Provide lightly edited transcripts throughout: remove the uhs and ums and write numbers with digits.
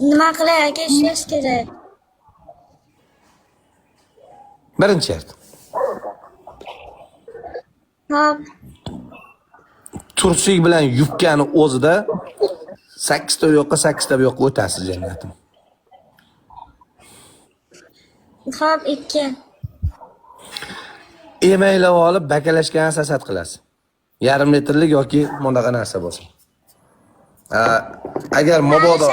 Nima qilay aka, ishlash kerak. Birinchi shart. Hop. Tursik bilan yubkani o'zida 8 ta yoqqa 8 ta bu yoqqa o'tasiz jannatim. Hop 2. Emaylab olib bakalashgan sasat qilasiz. Yarim litrlik yoki bunaqa narsa bo'lsin. Agar mabodo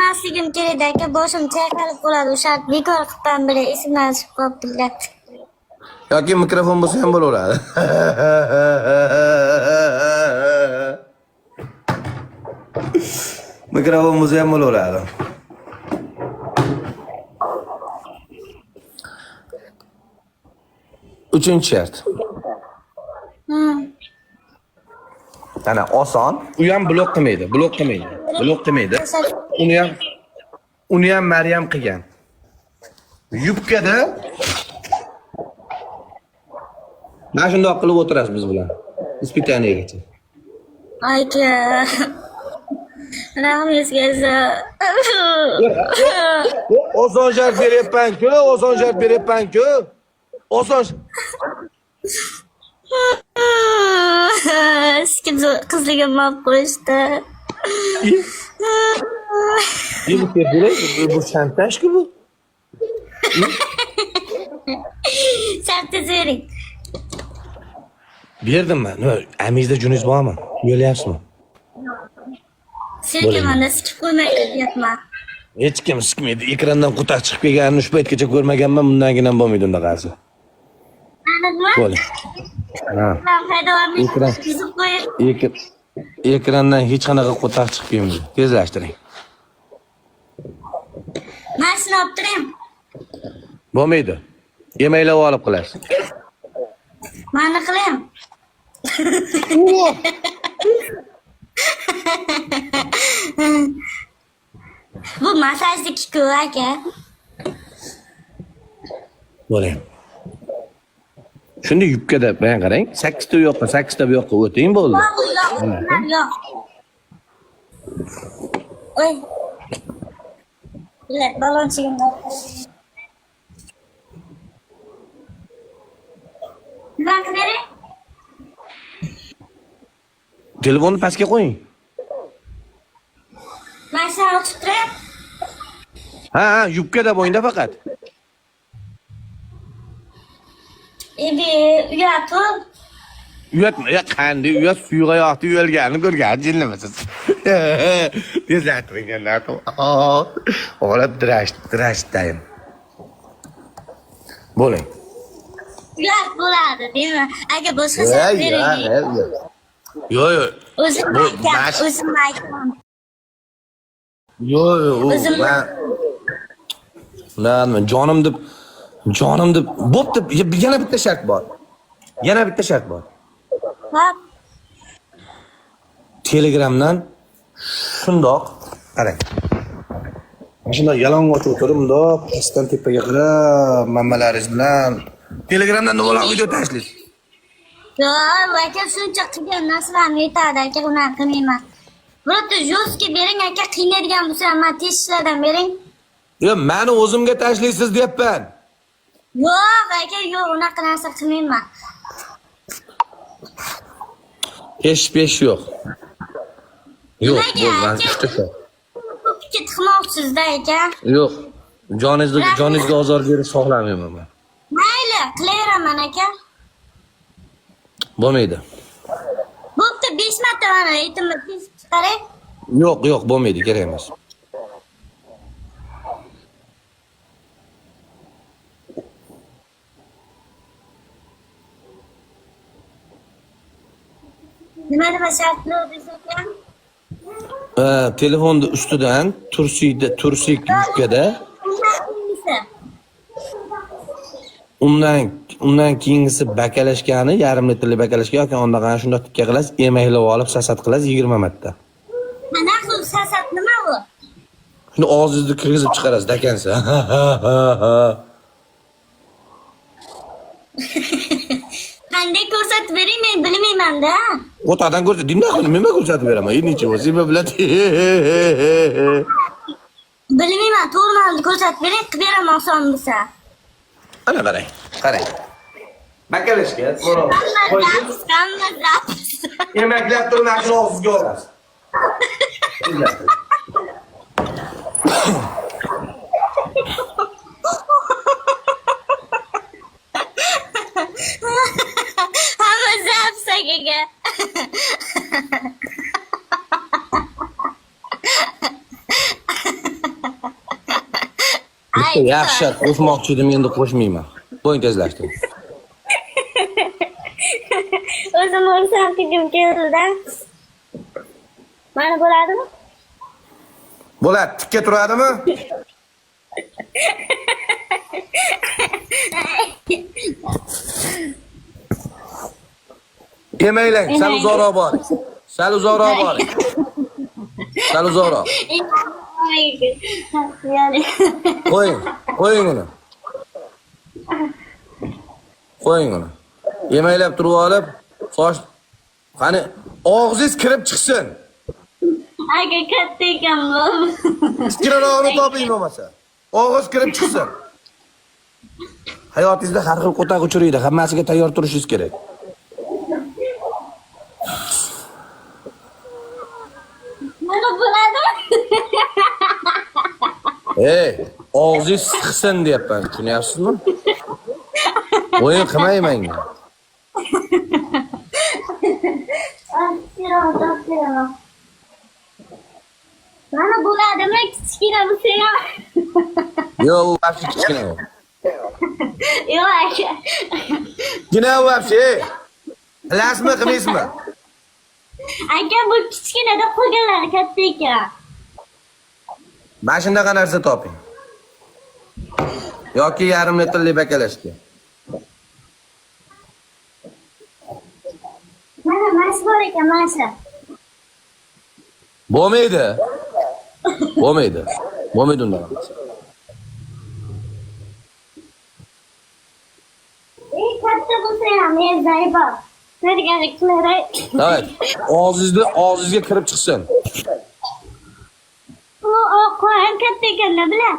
Masligim kerak aka, boshim chayqalib qoladi. O'sha bekor qilgan bilan esimdan chiqib qolibdi. yoki mikrofon bo'lsa ham bo'laveradi. Mikrofon bo'lsa ham bo'laveradi. Uchinchi shart. Ana oson, u ham blok qilmaydi. Uni ham Maryam qilgan. Yubkada mana shundoq qilib o'tirasiz biz bilan. Ispitaniyaga. Aka. Rahmingiz Oson shart beryapman-ku, Oson. Sikim qizligim olib qo'yishdi. Bu shantaj-ku bu. Shartni bering. Berdim men. Amizda juningiz bormi? Yo'layapsizmi? Sirkamanda sikib qo'ymay ketyapman. Hech kim sikmaydi. Ekrandan qutuq chiqib kelganini shu paytgacha ko'rmaganman, bundangina bo'lmaydi undaqasi. Anladingmi? Bo'ldi. Ha. Men haydovlarni Ekran. buzib qo'yib. Ekrandan hech qanaqa qutuq chiqib kelmaydi. Tezlashtiring. Mashina olib turing. Bo'lmaydi. Emaylab olib qilasiz. Mana qilayim. Bu masajniki-ku aka. Bo'ling. Shunda yubkada men qarang, 8 ta u yoqqa, 8 ta bu yoqqa o'ting bo'ldi. Yo'q. Oy. Bilet balonchigimni. Nima qiling? Telefonni pastga qo'ying. Mashina ochib turing. Ha, yubkada bo'yingda faqat. Uyatib. Uyatma, qanday uyat suyga yoqdi uyalganini ko'rgan jinlamasiz. Tezlatib jannatim. Olib dirashtayim. Bo'ling. Uyat bo'ladi, deymi? Aka boshqa so'z bering. Yo'q. O'zim aytaman. Yo'q. Men jonim deb bo'pti. Yana bitta shart bor. Hop. Telegramdan shundoq qarang. Shundoq yalang'och o'tirib, bundoq pastdan tepaga qarab, mammalaringiz bilan Telegramdan nima video tashlaysiz? Yo'q, aka shuncha qilgan narsalarni aytadi aka, unaqa qilmayman. Birotta jo'ski bering aka, qiynaydigan bo'lsa ham men teshishlardan bering. Yo'q, meni o'zimga tashlaysiz deyapman. Yo'q aka, yo'q, unaqa narsa qilmayman. Pesh yo'q. Yo'q, bo'lgan ishda shu. Fikr qilmoqchisiz-da aka. Yo'q. Joningizga ozor berish xohlamayman men. Mayli, qilaveraman aka. Bo'lmaydi. Bo'pti, 5 marta mana aytdim, tezib chiqaray. Yo'q, bo'lmaydi, kerak emas. Nima shartlar desak? Telefonni ustidan tursik yubkada undan keyingisi bakalashgani, yarim litrli bakalashga yoki undan shundoq tikka qilasiz, emaylab olib sasat qilasiz 20 marta. Mana shu sasat nima bu? Shuni og'zingizni kirgizib chiqarasiz, dakansa. Qanday ko'rsatib bering, men bilmayman-da. O'tadan ko'rsat, nima ko'rsatib beraman? Necha bo'lsa bilan. Bilmayman, to'g'ri ko'rsatib bering, qilib beraman oson bo'lsa. Ana qarang, qarang. Bakalashga Hamma zapis. yemaklar turib mashina og'zingizga olasiz. Hamma zapis akaga. Yaxshi, qo'shmoqchi edim, endi qo'shmayman. Bo'yin tezlashtiring. O'zim o'rsam tegim keldi-da. Mana bo'ladimi? Bo'ladi, tikka turadimi? Yemanglar, sal uzoqroq boring. Sal uzoqroq boring. Sal uzoqroq. Qo'ying, qo'ying uni. Qo'ying uni. Yemaylab turib olib, soch qani og'zingiz kirib chiqsin. Aka katta ekan bu. Kichkinaroqni toping bo'lmasa. Og'iz kirib chiqsin. Hayotingizda har xil qo'taq uchraydi, hammasiga tayyor turishingiz kerak. Mana bo'ladimi? Ey, og'zingiz siqsin deyapman, tushunyapsizmi? O'yin qilmang menga. Mana bo'ladimi? Kichkina bo'lsa ham. Yo'q, u vaqti kichkina u. Yo'q aka. Kichkina u vaqti. Bilasizmi, qilmaysizmi? Aka bu kichkinada qo'yganlari katta ekan. Mana shunaqa narsa toping. Yoki yarim litrli bakalashga. Mana mas bor ekan, masa. Bo'lmaydi. Bo'lmaydi. Bo'lmaydi undan. Katta bo'lsa ham mezai bor. Bergani qilaray. Davay, og'zingizga kirib chiqsin. O qo'yan katta ekan, ne bilan?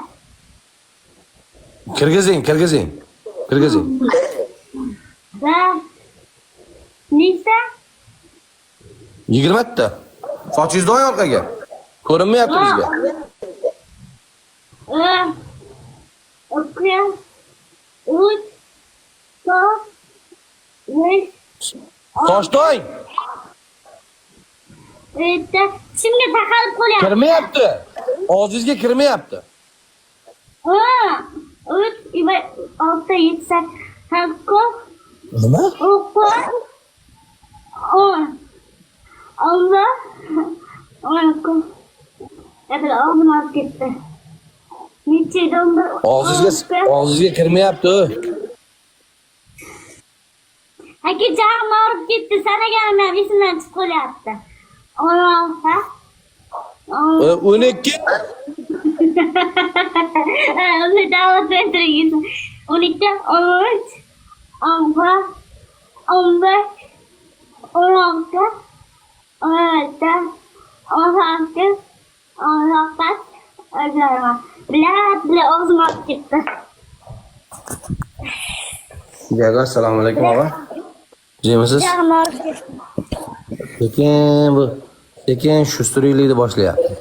Kirgizing. Kirgizing. Va nechta? 20 ta. Sochingizni oling orqaga. Ko'rinmayapti bizga. Okey. Uch. To'rt. Besh. Sochni oling. Shimga taqalib qo'yapti. Kirmayapti. Og'zingizga kirmayapti. 3, 6, 7, 8. Nima? 10. Allah. Ebil ağzım az gitti. Neçeydi onda? Og'zingizga kirmayapti. Aka jag'im og'rib ketdi. Sana gelmem. Esimdan chiqib qolyapti. 16. 12. Uni davat bertirgin. 12, 13, 14, 15, 16, 17, 18, 19, 20. Bile ağzım ağrıp gitti. Gaga, assalomu alaykum og'a. Jemisiz? Jag'im og'rib ketdi. Sekin shu sturiylikni boshlayapti.